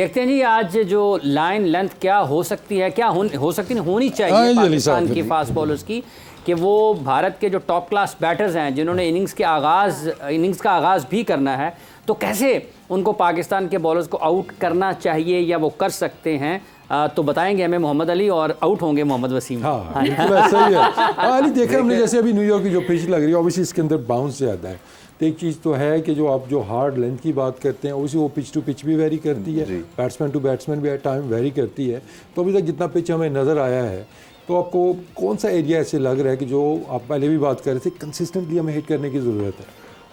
देखते हैं जी आज जो लाइन लेंथ क्या हो सकती है, क्या हो सकती नहीं होनी चाहिए पाकिस्तान की फास्ट बॉलर्स की, कि वो भारत के जो टॉप क्लास बैटर्स हैं जिन्होंने इनिंग्स का आगाज़ भी करना है, तो कैसे उनको पाकिस्तान के बॉलर्स को आउट करना चाहिए या वो कर सकते हैं, तो बताएंगे हमें मोहम्मद अली और आउट होंगे मोहम्मद वसीम। हाँ बिल्कुल ऐसा ही है। अली देखा हमने जैसे अभी न्यूयॉर्क की जो पिच लग रही है, ऑब्वियसली इसके अंदर बाउंस ज़्यादा है। तो एक चीज़ तो है कि जो आप जो हार्ड लेंथ की बात करते हैं उसी वो पिच टू पिच भी वेरी करती है, बैट्समैन टू बैट्समैन भी टाइम वेरी करती है। तो अभी तक जितना पिच हमें नज़र आया है, तो आपको कौन सा एरिया ऐसे लग रहा है कि जो आप पहले भी बात कर रहे थे कंसिस्टेंटली हमें हिट करने की ज़रूरत है?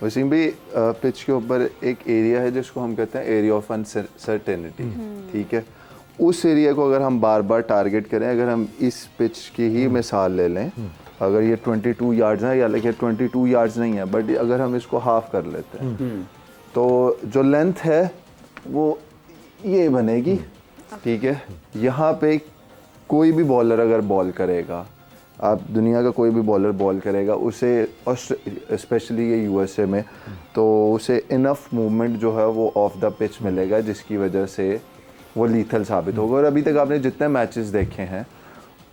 वसीम भाई, पिच के ऊपर एक एरिया है जिसको हम कहते हैं एरिया ऑफ अनसर्टेनिटी, ठीक है। उस एरिया को अगर हम बार बार टारगेट करें, अगर हम इस पिच की ही मिसाल ले लें, अगर ये 22 यार्ड्स हैं या लेकिन 22 यार्ड्स नहीं है, बट अगर हम इसको हाफ कर लेते हैं तो जो लेंथ है वो ये बनेगी, ठीक है। यहाँ पे कोई भी बॉलर अगर बॉल करेगा, आप दुनिया का कोई भी बॉलर बॉल करेगा, उसे स्पेशली ये यूएसए में, तो उसे इनफ मूवमेंट जो है वो ऑफ द पिच मिलेगा जिसकी वजह से वो लीथल साबित होगा। और अभी तक आपने जितने मैचेस देखे हैं,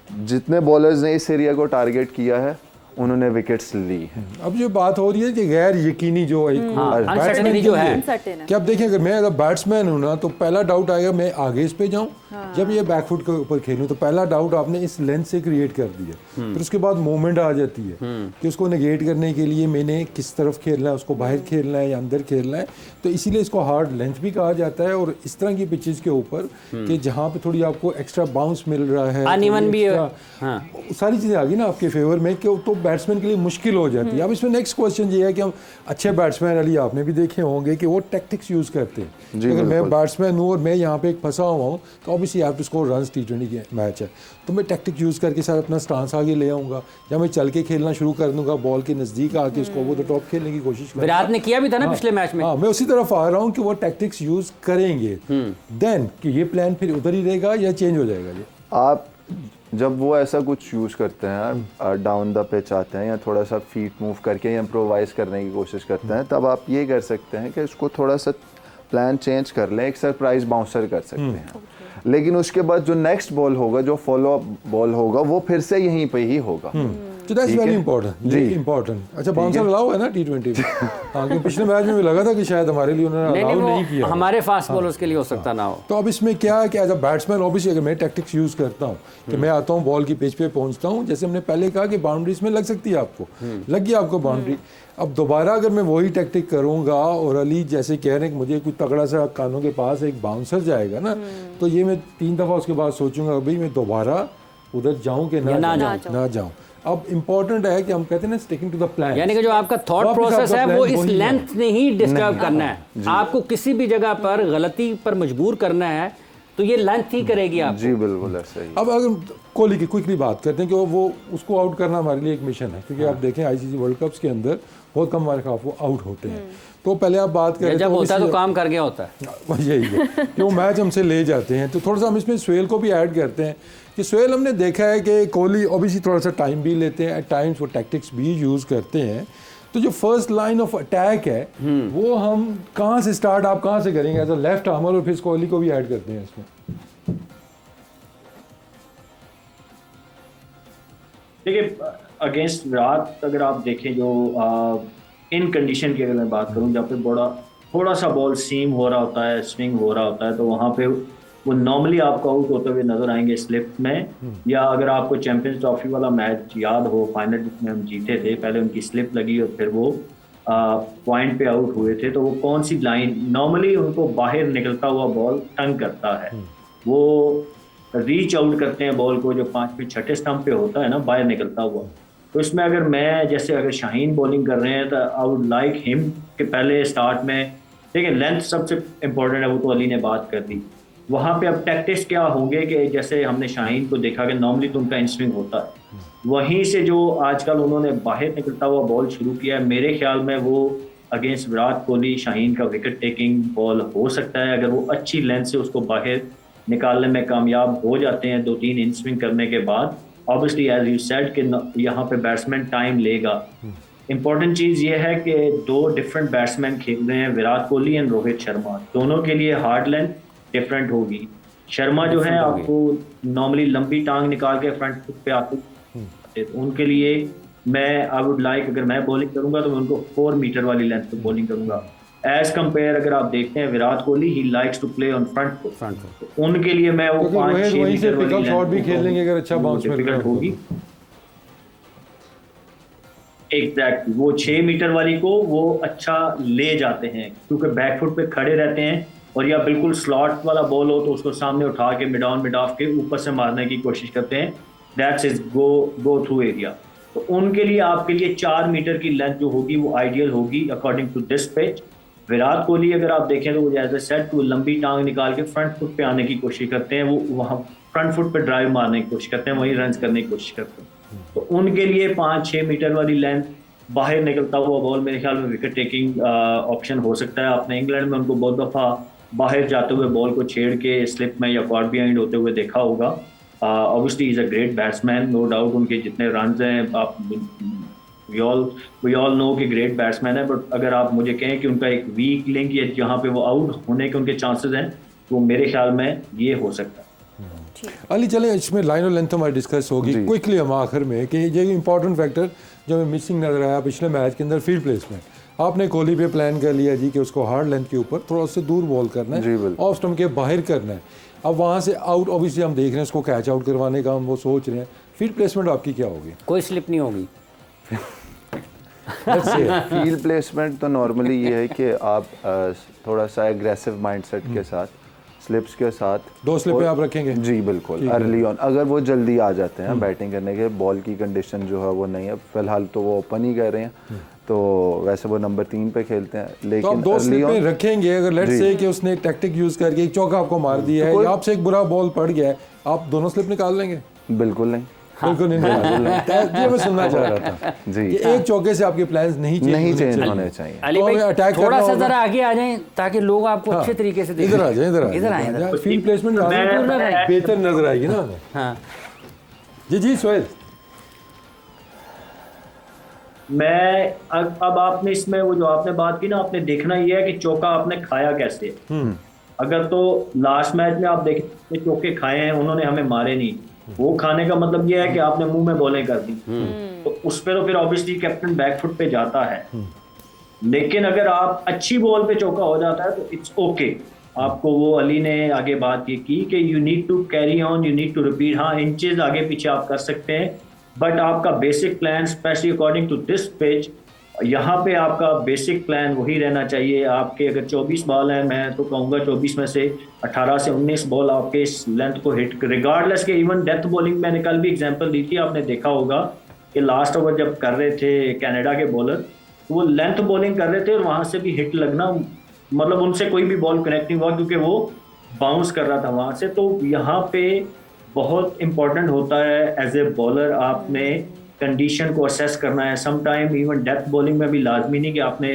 जितने बॉलर्स ने इस एरिया को टारगेट किया है उन्होंने विकेट्स ली हैं। अब जो बात हो रही है कि गैर यकीनी जो है अनसर्टेनिटी जो है कि अब देखिए, अगर मैं अगर बैट्समैन हूँ ना, तो पहला डाउट आएगा मैं आगे इस पे जाऊँ, जब ये बैकफुट के ऊपर खेलूँ तो पहला डाउट आपने इस लेंथ से क्रिएट कर दिया। फिर उसके बाद मूवमेंट आ जाती है कि उसको नेगेट करने के लिए मैंने किस तरफ खेलना है, उसको बाहर खेलना है या अंदर खेलना है। तो इसीलिए इसको हार्ड लेंथ भी कहा जाता है। और इस तरह की पिचेस के ऊपर कि जहाँ पे थोड़ी आपको एक्स्ट्रा बाउंस मिल रहा है, अनइवन भी सारी चीज़ें आ गई ना आपके फेवर में, कि तो बैट्समैन के लिए मुश्किल हो जाती है। अब इसमें नेक्स्ट क्वेश्चन ये है कि हम अच्छे बैट्समैन, अली आपने भी देखे होंगे कि वो टैक्टिक्स यूज़ करते हैं। अगर मैं बैट्समैन हूँ और मैं यहाँ पे एक फंसा हुआ हूँ, तो ऑब्वियसली आप इसको रन T20 के मैच है, तो मैं टैक्टिक यूज़ करके सर अपना स्टांस आगे ले आऊँगा, या मैं चल के खेलना शुरू कर दूँगा, बॉल के नज़दीक आके उसको वो द टॉप खेलने की कोशिश करूँगा। विराट ने किया भी था ना पिछले मैच में। हाँ, मैं उसी तरफ आ रहा हूँ कि वो टैक्टिक्स यूज़ करेंगे, देन कि ये प्लान फिर उधर ही रहेगा या चेंज हो जाएगा। जी, आप जब वो ऐसा कुछ यूज़ करते हैं, डाउन द पिच आते हैं या थोड़ा सा फीट मूव करके इम्प्रोवाइज़ करने की कोशिश करते हैं, तब आप ये कर सकते हैं कि इसको थोड़ा सा प्लान चेंज कर लें, एक सरप्राइज बाउंसर कर सकते हैं। लेकिन उसके बाद जो नेक्स्ट बॉल होगा, जो फॉलो अप बॉल होगा, वो फिर से यहीं पे ही होगा। तो दैट्स वेरी इंपॉर्टेंट जी, इंपॉर्टेंट। अच्छा, बाउंसर अलाउ है ना T20 में? हाँ, क्योंकि पिछले मैच में भी लगा था कि शायद हमारे लिए उन्होंने अलाउ नहीं किया, हमारे फास्ट बॉलर्स के लिए हो सकता ना हो। तो अब इसमें क्या है कि एज अ बैट्समैन ऑब्वियसली अगर मैं टैक्टिक्स यूज़ करता हूँ कि मैं आता हूँ बॉल की पिच पे पहुँचता हूँ, जैसे हमने पहले कहा कि बाउंड्रीज में लग सकती है, आपको लग गया आपको बाउंड्री। अब दोबारा अगर मैं वही टैक्टिक करूँगा और अली जैसे कह रहे हैं कि मुझे कोई तगड़ा सा कानों के पास एक बाउंसर जाएगा ना, तो ये मैं 3 दफ़ा उसके बाद सोचूंगा भाई मैं दोबारा उधर जाऊँ कि ना जाऊँ। अब इम्पोर्टेंट है कि हम कहते हैं ना स्टिकिंग टू द प्लान, यानी कि जो आपका थॉट प्रोसेस है वो इस लेंथ ने ही डिस्टर्ब करना है। आपको किसी भी जगह पर गलती पर मजबूर करना है तो ये लेंथ ही करेगी आप। जी बिल्कुल ऐसा ही। अब अगर कोहली की क्विकली बात करते हैं कि वो उसको आउट करना हमारे लिए एक मिशन है, क्योंकि आप देखें ICC वर्ल्ड कप्स के अंदर बहुत कम हमारे खिलाफ वो आउट होते हैं। तो पहले आप बात करें जब होता है तो काम कर गया होता है, यही है कि वो मैच हमसे ले जाते हैं। तो थोड़ा सा हम इसमें सुहेल को भी ऐड करते हैं कि सुहेल हमने देखा है कि कोहली ऑब्वियसली थोड़ा सा टाइम भी लेते हैं, एट टाइम्स वो टैक्टिक्स भी यूज़ करते हैं। तो जो फर्स्ट लाइन ऑफ अटैक है वो हम कहाँ से स्टार्ट, आप कहाँ से करेंगे एज अ लेफ्ट आर्मर, और फिर कोहली को भी ऐड करते हैं इसमें? देखिए, अगेंस्ट विराट अगर आप देखें, जो इन कंडीशन की अगर मैं बात करूं, जहाँ पे थोड़ा सा बॉल सीम हो रहा होता है, स्विंग हो रहा होता है, तो वहाँ पे वो नॉर्मली आपको आउट होते हुए नजर आएंगे स्लिप में। या अगर आपको चैंपियंस ट्रॉफी वाला मैच याद हो, फाइनल जिसमें हम जीते थे, पहले उनकी स्लिप लगी और फिर वो पॉइंट पे आउट हुए थे, तो वो कौन सी लाइन नॉर्मली उनको बाहर निकलता हुआ बॉल तंग करता है, वो रीच आउट करते हैं बॉल को, जो 5वें 6ठे स्टंप पे होता है ना, बाहर निकलता हुआ। तो इसमें अगर मैं जैसे अगर शाहीन बॉलिंग कर रहे हैं तो आई वुड लाइक हिम कि पहले स्टार्ट में, देखिए लेंथ सबसे इंपॉर्टेंट है, वो तो अली ने बात कर दी। वहाँ पे अब टैक्टिक्स क्या होंगे कि जैसे हमने शाहीन को देखा कि नॉर्मली तो उनका इनस्विंग होता है, वहीं से जो आजकल उन्होंने बाहर निकलता हुआ बॉल शुरू किया है, मेरे ख्याल में वो अगेंस्ट विराट कोहली शाहीन का विकेट टेकिंग बॉल हो सकता है। अगर वो अच्छी लेंथ से उसको बाहर निकालने में कामयाब हो जाते हैं 2-3 इन स्विंग करने के बाद, ऑब्वियसली एज यू सेड कि यहाँ पे बैट्समैन टाइम लेगा। इंपॉर्टेंट चीज़ ये है कि 2 डिफरेंट बैट्समैन खेल रहे हैं, विराट कोहली एंड रोहित शर्मा, दोनों के लिए हार्ड लेंथ डिफरेंट होगी। शर्मा जो है आपको नॉर्मली लंबी टांग निकाल के फ्रंट फुट पे आते, तो उनके लिए मैं आई वुड लाइक, अगर मैं बॉलिंग करूंगा तो मैं उनको 4 मीटर वाली लेंथ पे बॉलिंग करूंगा। एज कंपेयर अगर आप देखते हैं Virat Kohli, he likes to play on front foot, उनके लिए मैं वो 5-6 मीटर वाली शॉट भी खेल लेंगे अगर अच्छा बाउंस मिल रहा होगी। एग्जैक्टली, वो 6 मीटर वाली को वो अच्छा ले जाते हैं क्योंकि बैकफुट पे खड़े रहते हैं, और या बिल्कुल स्लॉट वाला बॉल हो तो उसको सामने उठा के मिड ऑन मिड ऑफ के ऊपर से मारने की कोशिश करते हैं। That's is go through area. तो उनके लिए आपके लिए 4 मीटर की लेंथ जो होगी वो आइडियल होगी according to this pitch. Virat Kohli अगर आप देखें तो वो जैसे सेट वो लंबी टांग निकाल के फ्रंट फुट पे आने की कोशिश करते हैं, वो वहाँ फ्रंट फुट पे ड्राइव मारने की कोशिश करते हैं, वहीं रन करने की कोशिश करते हैं। तो उनके लिए 5-6 मीटर वाली लेंथ बाहर निकलता हुआ बॉल मेरे ख्याल में विकेट टेकिंग ऑप्शन हो सकता है। आपने इंग्लैंड में उनको बहुत दफ़ा बाहर जाते हुए बॉल को छेड़ के स्लिप में या कॉर्ड बिहाइंड होते हुए देखा होगा। Obviously is a great batsman, no doubt उनके जितने रन हैं आप वी ऑल नो कि ग्रेट बैट्समैन है, बट अगर आप मुझे कहें कि उनका एक वीक लिंक या जहाँ पे वो आउट होने के उनके चांसेस हैं तो मेरे ख्याल में ये हो सकता है। अली चले इसमें लाइन और लेंथ हमारी डिस्कस होगी क्विकली हम आखिर में कि ये इंपॉर्टेंट फैक्टर जो हमें मिसिंग नजर आया पिछले मैच के अंदर, फील्ड प्लेसमेंट। आपने कोहली पे प्लान कर लिया जी कि उसको हार्ड लेंथ के ऊपर थोड़ा उससे दूर बॉल करना है, ऑफ स्टंप के बाहर करना है। अब वहाँ से आउट ऑब्वियसली हम देख रहे हैं उसको कैच आउट करवाने का हम वो सोच रहे हैं। फील्ड प्लेसमेंट आपकी क्या होगी? कोई स्लिप नहीं होगी। फील्ड प्लेसमेंट तो नॉर्मली ये है कि आप थोड़ा सा एग्रेसिव माइंडसेट के साथ, स्लिप्स के साथ 2 स्लिपें आप रखेंगे? जी बिल्कुल, अर्ली ऑन। अगर वो जल्दी आ जाते हैं बैटिंग करने के, बॉल की कंडीशन जो है वो नहीं है फिलहाल, तो वो ओपन ही कर रहे हैं, तो वैसे वो नंबर 3 पे खेलते हैं। लेकिन तो आप 2 स्लिपें रखेंगे, अगर लेट्स से कि उसने टैक्टिक यूज करके एक चौका आपको मार दिया है या आपसे एक बुरा बॉल पड़ गया है, आप दोनों स्लिप निकाल लेंगे? बिल्कुल नहीं, बिल्कुल नहीं ये मैं सुनना चाह रहा था जी, कि एक चौके से आपके प्लान्स नहीं चेंज होने चाहिए। अली भाई थोड़ा सा जरा आगे आ जाएं ताकि लोग आपको अच्छे तरीके से देखें। इधर आ जाएं, इधर आएं। फील्ड प्लेसमेंट बेहतर नजर आएगी ना। हाँ जी सोहेल। मैं अब आपने इसमें वो जो आपने बात की ना, आपने देखना ये है कि चौका आपने खाया कैसे। अगर तो लास्ट मैच में आप देखें चौके खाए हैं उन्होंने, हमें मारे नहीं, वो खाने का मतलब ये है कि आपने मुंह में बॉलें कर दी, तो उस पर तो फिर ऑब्वियसली कैप्टन बैकफुट पे जाता है। लेकिन अगर आप अच्छी बॉल पे चौका हो जाता है तो इट्स ओके। आपको वो अली ने आगे बात ये की कि you need to carry on, you need to repeat. हाँ, इंचेस आगे पीछे आप कर सकते हैं, बट आपका basic plan specially according to this pitch, यहाँ पे आपका बेसिक प्लान वही रहना चाहिए। आपके अगर 24 बॉल हैं, मैं तो कहूँगा 24 में से 18 से 19 बॉल आपके इस लेंथ को हिट, रिगार्डलेस के इवन डेथ बॉलिंग, मैंने कल भी एग्जांपल दी थी, आपने देखा होगा कि लास्ट ओवर जब कर रहे थे कनाडा के बॉलर, तो वो लेंथ बॉलिंग कर रहे थे और वहाँ से भी हिट लगना, मतलब उनसे कोई भी बॉल कनेक्ट नहीं हुआ क्योंकि वो बाउंस कर रहा था वहाँ से। तो यहाँ पे बहुत इंपॉर्टेंट होता है एज ए बॉलर, आपने कंडीशन को असेस करना है। Some time even death bowling में भी लाजमी नहीं कि आपने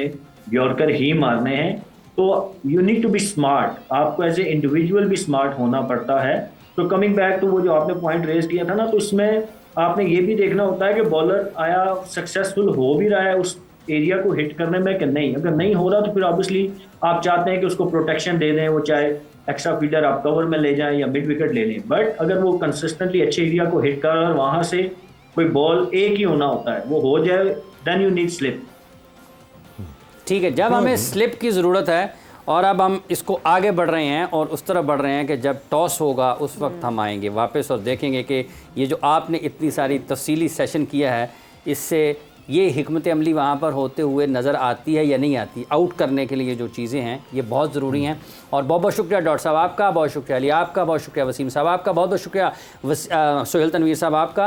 यॉर्कर ही मारने हैं, तो you need to be smart, आपको एज ए इंडिविजुअल भी स्मार्ट होना पड़ता है। तो कमिंग बैक टू वो जो आपने पॉइंट रेज किया था ना, तो इसमें आपने ये भी देखना होता है कि बॉलर आया सक्सेसफुल हो भी रहा है उस एरिया को हिट करने में कि नहीं। अगर नहीं हो रहा तो फिर ऑब्वियसली आप चाहते हैं कि उसको प्रोटेक्शन दे दें, वो चाहे एक्स्ट्रा फील्डर आप कवर में ले जाएं या मिड विकेट ले लें, बट अगर वो कंसिस्टेंटली अच्छे एरिया को हिट कर रहा है, वहाँ से कोई बॉल एक ही होना होता है, वो हो जाए, देन यू नीड स्लिप। ठीक है, जब हमें स्लिप की ज़रूरत है और अब हम इसको आगे बढ़ रहे हैं और उस तरफ बढ़ रहे हैं कि जब टॉस होगा उस वक्त हम आएंगे वापस और देखेंगे कि ये जो आपने इतनी सारी तफसीली सेशन किया है, इससे ये हिकमत अमली वहाँ पर होते हुए नज़र आती है या नहीं आती। आउट करने के लिए जो चीज़ें हैं ये बहुत ज़रूरी हैं। और बहुत बहुत शुक्रिया डॉक्टर साहब आपका, बहुत शुक्रिया अली आपका, बहुत शुक्रिया वसीम साहब आपका, बहुत बहुत शुक्रिया सोहेल तनवीर साहब आपका।